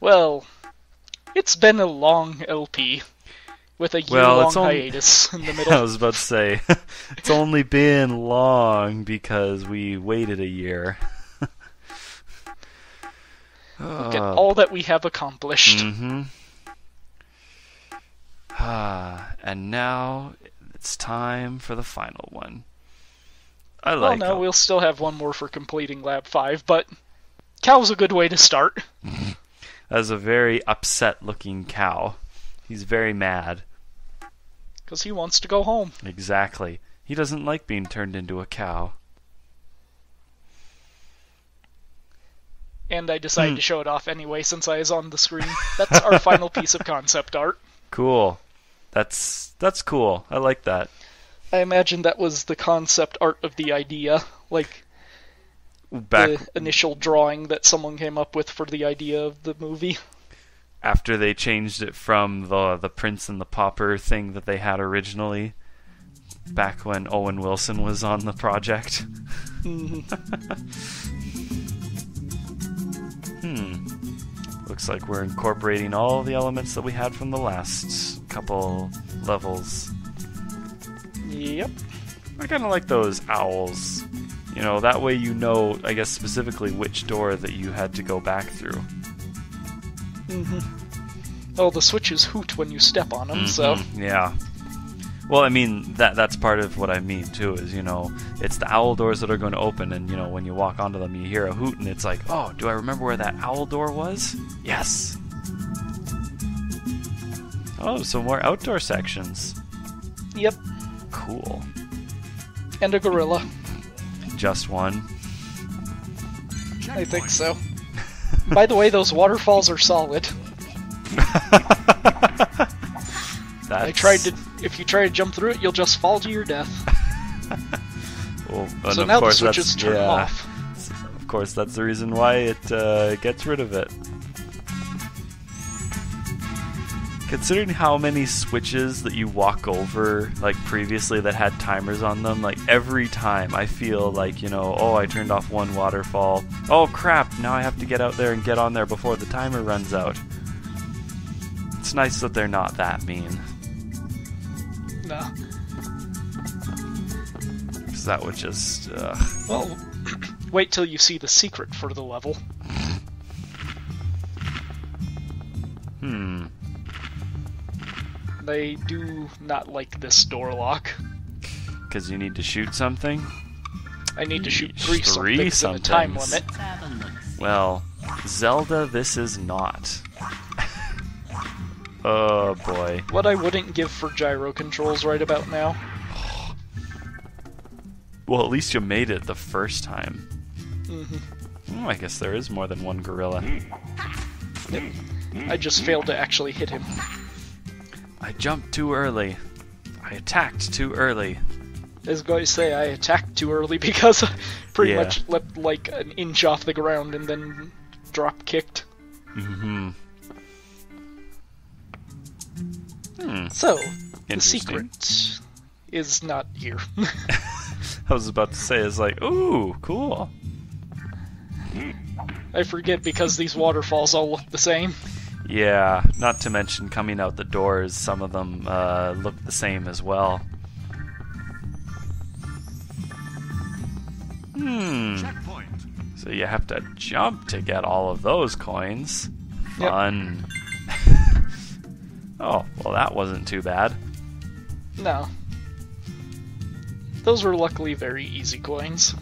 Well, it's been a long LP, with a year-long hiatus in the middle. I was about to say, it's only been long because we waited a year. Look at all that we have accomplished. Mm-hmm. And now it's time for the final one. Well, no, we'll still have one more for completing Lab 5, but Cow's a good way to start. That's a very upset-looking cow. He's very mad. Because he wants to go home. Exactly. He doesn't like being turned into a cow. And I decided to show it off anyway since I was on the screen. That's our final piece of concept art. Cool. That's cool. I like that. I imagine that was the concept art of the idea, like the initial drawing that someone came up with for the idea of the movie. After they changed it from the Prince and the Pauper thing that they had originally, back when Owen Wilson was on the project. Looks like we're incorporating all the elements that we had from the last couple levels. Yep. I kind of like those owls. You know, that way you know, I guess, specifically which door that you had to go back through. Oh, the switches hoot when you step on them, so... Yeah. Well, I mean, that's part of what I mean, too, is, you know, it's the owl doors that are going to open, and, you know, when you walk onto them, you hear a hoot, and it's like, oh, do I remember where that owl door was? Yes! Oh, some more outdoor sections. Yep. Cool. And a gorilla. Just one? I think so. By the way, those waterfalls are solid. I tried to. If you try to jump through it, you'll just fall to your death. Well, so now the switches turn off. Of course, that's the reason why it gets rid of it. Considering how many switches that you walk over, like previously, that had timers on them, like every time I feel like, you know, oh, I turned off one waterfall. Oh crap! Now I have to get out there and get on there before the timer runs out. It's nice that they're not that mean. No. Because that would just... Well, wait till you see the secret for the level. They do not like this door lock. Because you need to shoot something? I need to shoot three somethings in a time limit. Well, Zelda, this is not. Oh boy. What I wouldn't give for gyro controls right about now. Well, at least you made it the first time. Oh, I guess there is more than one gorilla. Yep. I just failed to actually hit him. I jumped too early. I attacked too early. I was going to say I attacked too early because I pretty much leapt like an inch off the ground and then drop kicked. So, the secret is not here. I was about to say, it's like, ooh, cool. I forget because these waterfalls all look the same. Yeah, not to mention coming out the doors, some of them look the same as well. Checkpoint. So you have to jump to get all of those coins. Fun. Yep. Oh, well that wasn't too bad. No. Those were luckily very easy coins.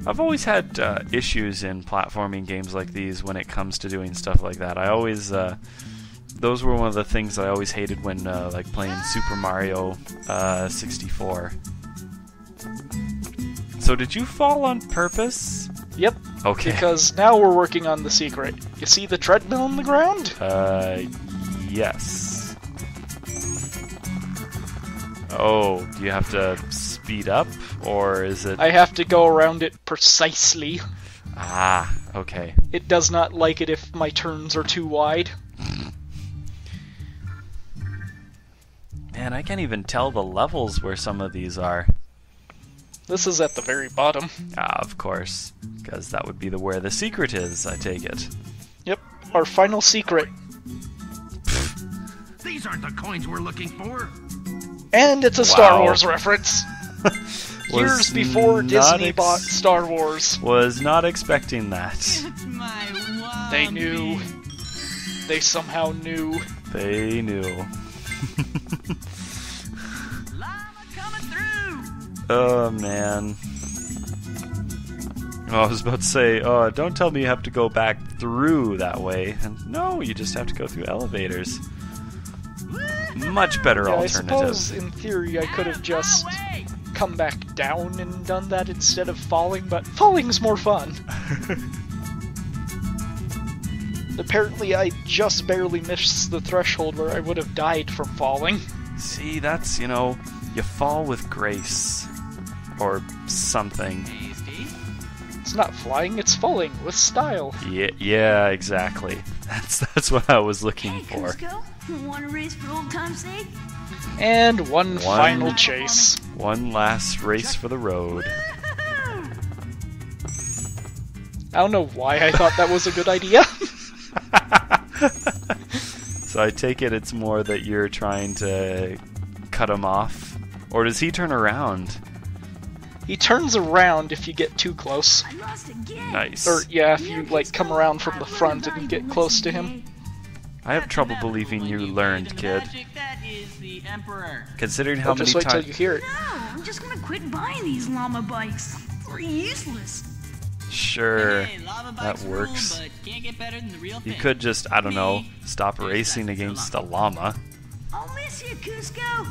I've always had issues in platforming games like these when it comes to doing stuff like that. I always, those were one of the things that I always hated when like playing Super Mario 64. So did you fall on purpose? Yep. Okay. Because now we're working on the secret. You see the treadmill on the ground? Yes. Oh, do you have to speed up, or is it... I have to go around it precisely. Ah, okay. It does not like it if my turns are too wide. Man, I can't even tell the levels where some of these are. This is at the very bottom. Ah, of course. Because that would be where the secret is, I take it. Yep. our final secret. These aren't the coins we're looking for. And it's a Star Wars reference. Years before Disney bought Star Wars. Was not expecting that. They knew. They somehow knew. They knew. Oh, man. Oh, I was about to say, don't tell me you have to go back through that way. And no, you just have to go through elevators. Much better alternative. I suppose, in theory, I could have just come back down and done that instead of falling, but falling's more fun. Apparently, I just barely missed the threshold where I would have died from falling. See, that's, you fall with grace. Or something. It's not flying, it's falling with style. Yeah, exactly. That's what I was looking for. Kuzco, want a race for old time's sake? And one final chase. One last race for the road. I don't know why I thought that was a good idea. So I take it's more that you're trying to cut him off? Or does he turn around? He turns around if you get too close. Nice. Or, yeah, if you, come around from the front and get close to him. I have trouble believing you learned, kid. Considering how many times... times... Just wait till you hear it. No, I'm just gonna quit buying these llama bikes. They're useless. Sure, that works. You could just, I don't know, stop racing against a llama. I'll miss you, Kuzco.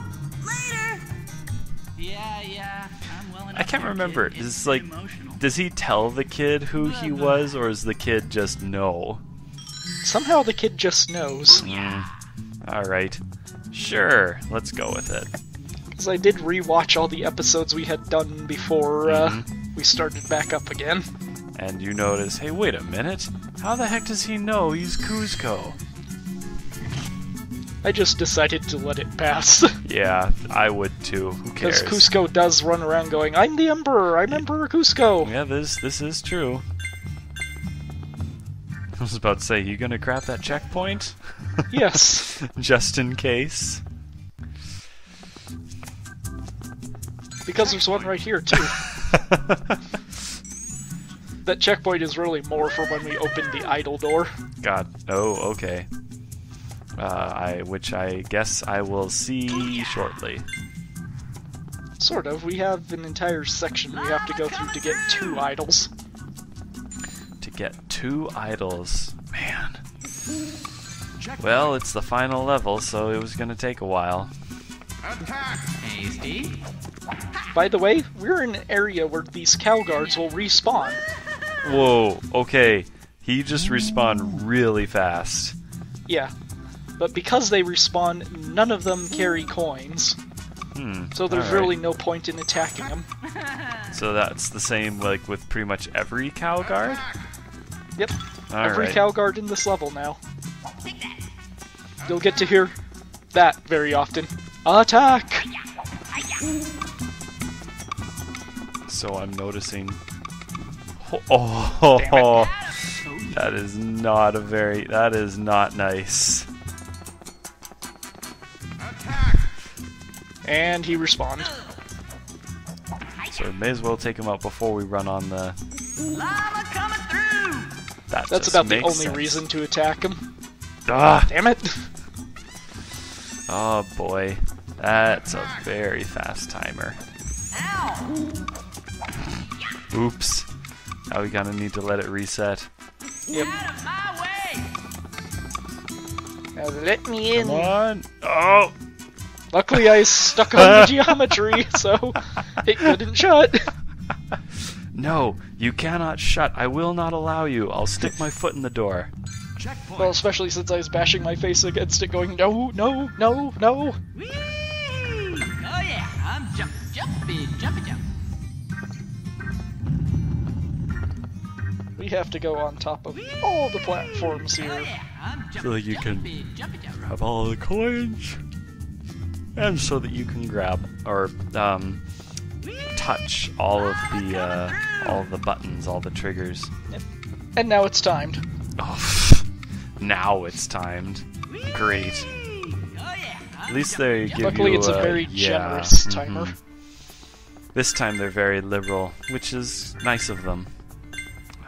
Later. Yeah. I can't remember. Does he tell the kid who he was, or does the kid just know? Somehow the kid just knows. Alright. Sure, let's go with it. Because I did rewatch all the episodes we had done before we started back up again. And you notice, hey, wait a minute. How the heck does he know he's Kuzco? I just decided to let it pass. Yeah, I would too. Who cares? Because Kuzco does run around going, I'm the Emperor! I'm Emperor Kuzco! Yeah, this is true. I was about to say, you gonna grab that checkpoint? Yes. Just in case. Because there's one right here, too. That checkpoint is really more for when we open the idle door. Oh, okay. Which I guess I will see shortly. Sort of. We have an entire section we have to go through to get 2 idols. To get 2 idols. Man. Well, it's the final level, so it was gonna take a while. Attack! Hasty. By the way, we're in an area where these cow guards will respawn. Whoa, okay. He just respawned really fast. Yeah. But because they respawn, none of them carry coins. So there's really no point in attacking them. So that's the same with pretty much every cow guard? Yep. Every cow guard in this level now. You'll get to hear that very often. Attack! So I'm noticing... Oh, that is not that is not nice. And he respawned. So we may as well take him out before we run on the... Llama coming through! That's about the only reason to attack him. Ah! Damn it! Oh boy. That's a very fast timer. Ow! Oops. Now we're gonna need to let it reset. Yep. Out of my way! Now let me in. Come on! Oh! Luckily I stuck on the geometry, so it couldn't shut. No, you cannot shut. I will not allow you. I'll stick my foot in the door. Well, especially since I was bashing my face against it going, no, no, no, no. Whee! Oh yeah, I'm jumping. We have to go on top of all the platforms here. So that you can grab all the coins. And so that you can grab, or, touch all of the buttons, all the triggers. Yep. And now it's timed. Oh, Now it's timed. Great. Oh yeah. At least they give Luckily, you it's a very generous timer. This time they're very liberal, which is nice of them.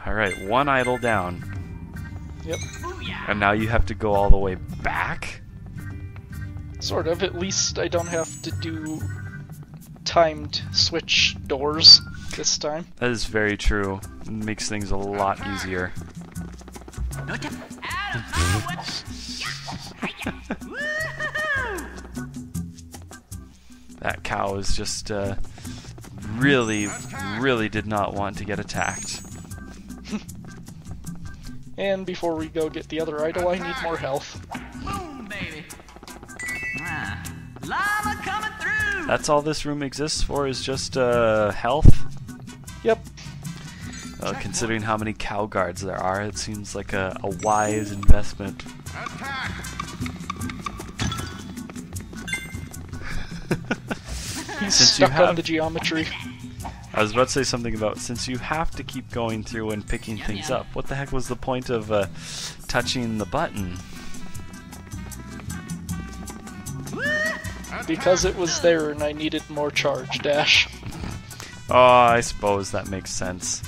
Alright, one idle down. Yep. And now you have to go all the way back? Sort of. At least I don't have to do timed switch doors this time. That is very true. It makes things a lot easier. That cow is just really did not want to get attacked. And before we go get the other idol, I need more health. Boom, baby. Llama coming through. That's all this room exists for, is just health? Yep. Considering how many cow guards there are, it seems like a wise investment. He's Since stuck you have- on the geometry. I was about to say something about, since you have to keep going through and picking things up, what the heck was the point of touching the button? Because it was there and I needed more charge dash. Oh, I suppose that makes sense.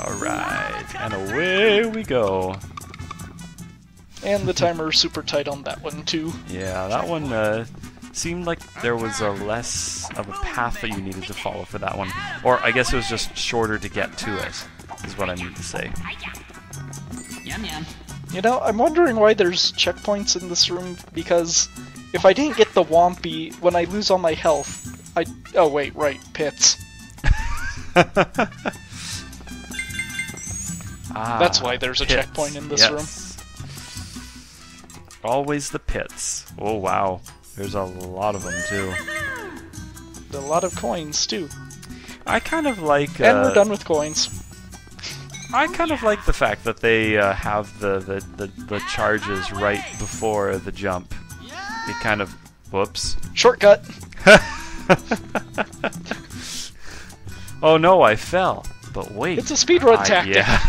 Alright, and away we go. And the timer's super tight on that one too. Yeah, that one seemed like there was a less of a path that you needed to follow for that one. Or I guess it was just shorter to get to it, is what I mean to say. Yum yum. You know, I'm wondering why there's checkpoints in this room, because if I didn't get the Whompy, when I lose all my health, oh wait, right, pits. That's why there's a pits. checkpoint in this room. Always the pits. Oh wow, there's a lot of them too. A lot of coins too. I kind of like. And we're done with coins. I kind of like the fact that they have the charges right before the jump. It kind of, whoops. Shortcut. Oh no, I fell. But wait. It's a speedrun tactic. Yeah.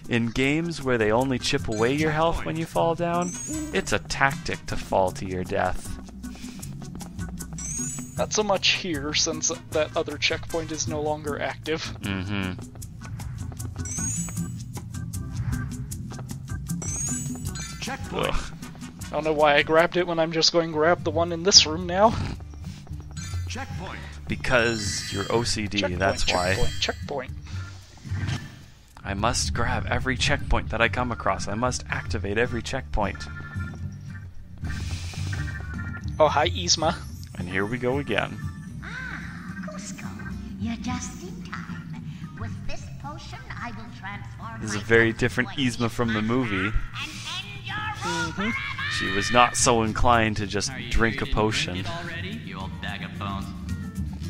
In games where they only chip away your health when you fall down, it's a tactic to fall to your death. Not so much here, since that other checkpoint is no longer active. Mm-hmm. Checkpoint. Ugh. I don't know why I grabbed it when I'm just going to grab the one in this room now. Checkpoint. Because you're OCD, Checkpoint, that's why. Checkpoint. I must grab every checkpoint that I come across. I must activate every checkpoint. Oh, hi, Yzma. And here we go again. Cusco, you're just in time. With this potion, I will transform. This is a very different Yzma from the movie. She was not so inclined to just drink a potion. Already, you old bag of bones.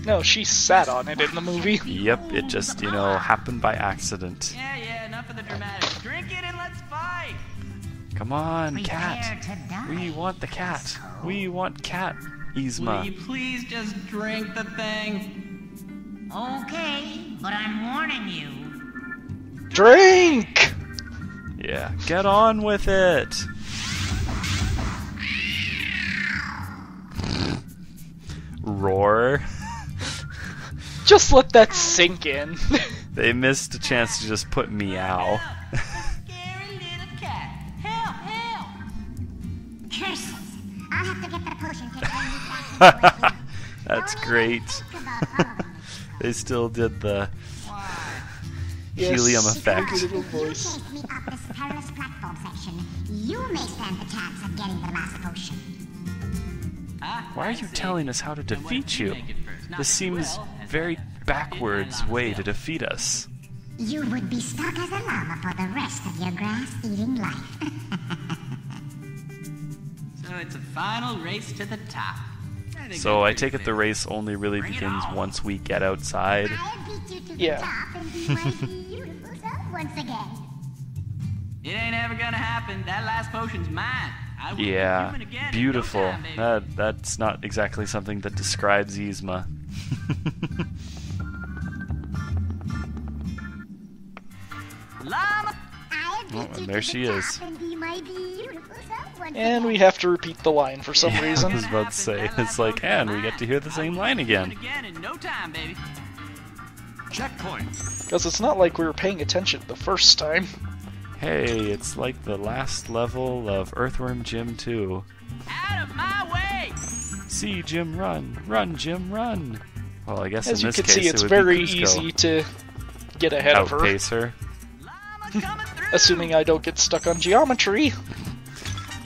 No, she sat on it in the movie. Yep, it just, happened by accident. Yeah, enough of the dramatics. Drink it and let's fight. Come on, Prepare cat. to die. We want the cat. We want cat, Will Yzma. you please just drink the thing? Okay, but I'm warning you. Drink! Yeah, get on with it. Roar. Just let that sink in. They missed a chance to just put meow. Scary little cat. Help! Curses! I'll have to get the potion to turn you back. That's great. They still did the helium Yes, effect. creepy little voice. Take me up this perilous platform section. You may stand the chance of getting the last potion. Why are you telling us how to defeat you? This seems very backwards way to defeat us. You would be stuck as a llama for the rest of your grass-eating life. So it's a final race to the top. So I take it the race only really begins once we get outside. I'll beat you to Yeah. the top and be my beautiful self once again. It ain't ever gonna happen. That last potion's mine. I will be Yeah, human again in no beautiful. time, baby. That's not exactly something that describes Yzma. Llama. Oh, and there she is. And we have to repeat the line for some I reason. was about to say, it's like, and we get to hear the same line again. Again in no time, baby. Checkpoint. Because it's not like we were paying attention the first time. Hey, it's like the last level of Earthworm Jim 2. Out of my way! See Jim run, run Jim run. Well, I guess As in you this can case see, it's it would very be Kuzco. easy to get ahead of her. Outpace her, Llama coming through! Assuming I don't get stuck on geometry.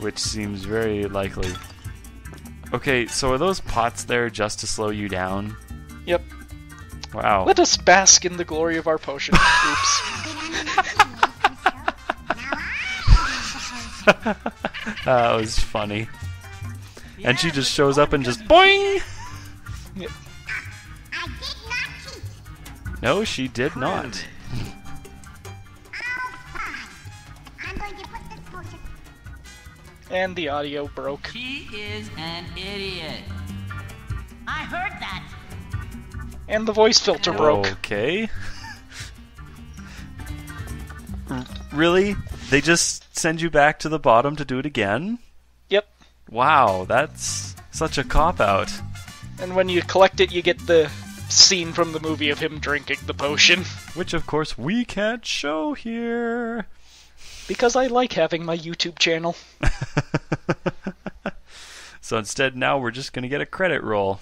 which seems very likely. Okay, so are those pots there just to slow you down? Yep. Wow. Let us bask in the glory of our potion. Oops. That was funny. And she just shows up and just boing! Yep. I did not cheat. No, she did not. Oh, fine. I'm going to put this potion. And the audio broke. She is an idiot. I heard that. And the voice filter broke. Okay. Really? They just send you back to the bottom to do it again? Yep. Wow, that's such a cop-out. And when you collect it, you get the scene from the movie of him drinking the potion. Which, of course, we can't show here. Because I like having my YouTube channel. So instead, now we're just going to get a credit roll.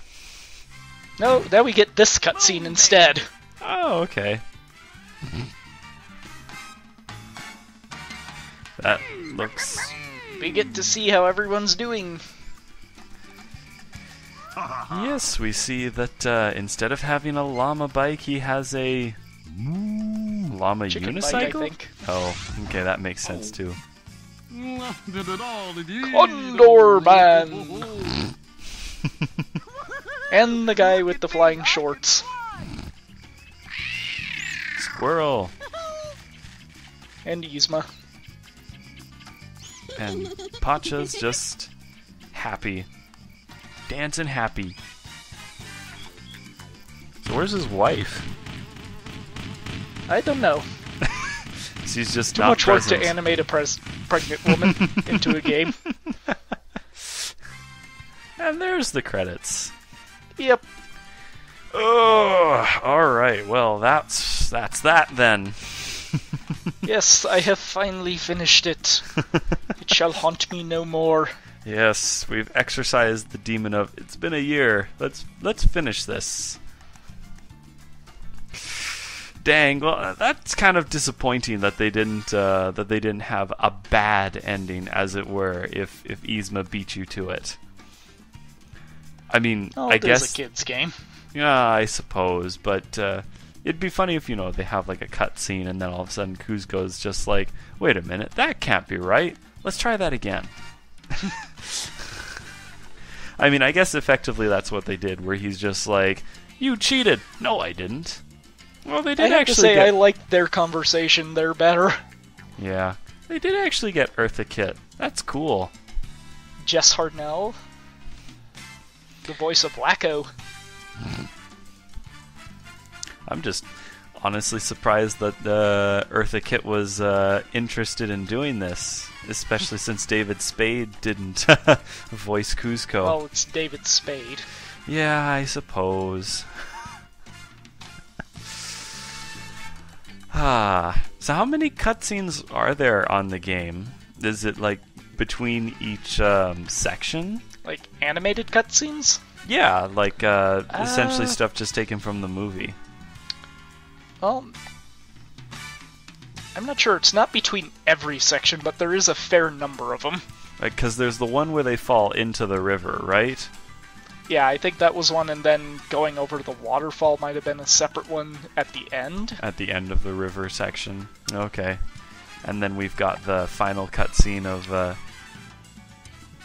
No, now we get this cutscene instead. Oh, okay. That looks... We get to see how everyone's doing. Yes, we see that instead of having a llama bike, he has a llama Chicken unicycle? bike, I think. Oh, okay, that makes sense too. Condor Man! And the guy with the flying shorts. Squirrel! And Yzma. And Pacha's just happy. Dancing happy. So where's his wife? I don't know. She's just Too not much work present. to animate a pregnant woman into a game. And there's the credits. Yep. Oh, all right. Well, that's that then. Yes, I have finally finished it. It shall haunt me no more. Yes, we've exorcised the demon of it's been a year. Let's finish this. Dang, well, that's kind of disappointing that they didn't have a bad ending, as it were, if Yzma beat you to it. I mean, Oh, I it is guess a kid's game. yeah, I suppose, but it'd be funny if, they have like a cutscene and then all of a sudden Kuzco's just like, wait a minute, that can't be right. Let's try that again. I mean, I guess effectively that's what they did, where he's just like, you cheated. No, I didn't. Well, they did I have actually to say, get... I liked their conversation there better. Yeah, they did actually get Eartha Kitt. That's cool. Jess Hartnell, the voice of Wacko. I'm just honestly surprised that Eartha Kitt was interested in doing this, especially since David Spade didn't voice Kuzco. Well, it's David Spade. Yeah, I suppose. So how many cutscenes are there on the game? Is it like between each section? Like animated cutscenes? Yeah, like essentially stuff just taken from the movie. Well, I'm not sure. It's not between every section, but there is a fair number of them. Because there's the one where they fall into the river, right? Yeah, I think that was one, and then going over the waterfall might have been a separate one at the end. At the end of the river section. Okay. And then we've got the final cutscene of...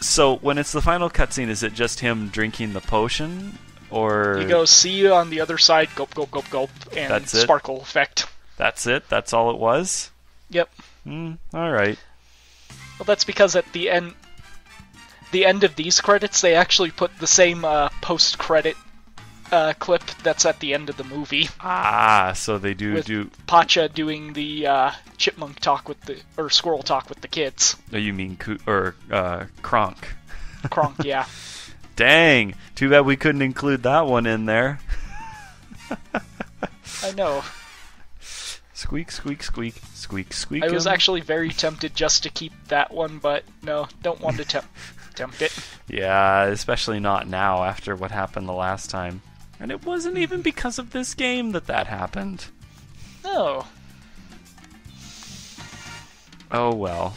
So, when it's the final cutscene, is it just him drinking the potion? Or... You go, see you on the other side, gulp, gulp, gulp, gulp, and That's it? sparkle effect. That's it? That's all it was? Yep. Alright. Well, that's because at the end of these credits, they actually put the same post-credit clip that's at the end of the movie. Ah, so they do With Pacha doing the chipmunk talk or squirrel talk with the kids. Oh, you mean Kronk? Kronk, yeah. Dang, too bad we couldn't include that one in there. I know. Squeak, squeak, squeak, squeak, squeak. I was actually very tempted just to keep that one, but no, don't want to tempt it. Yeah, especially not now after what happened the last time. And it wasn't even because of this game that happened. No. Oh well.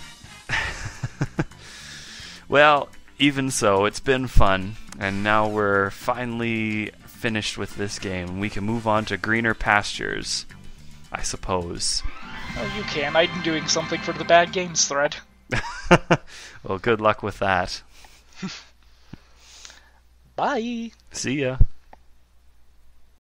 Well, even so, it's been fun, and now we're finally finished with this game. We can move on to greener pastures, I suppose. Oh, you can. I'm doing something for the bad games thread. Well, good luck with that. Bye. See ya.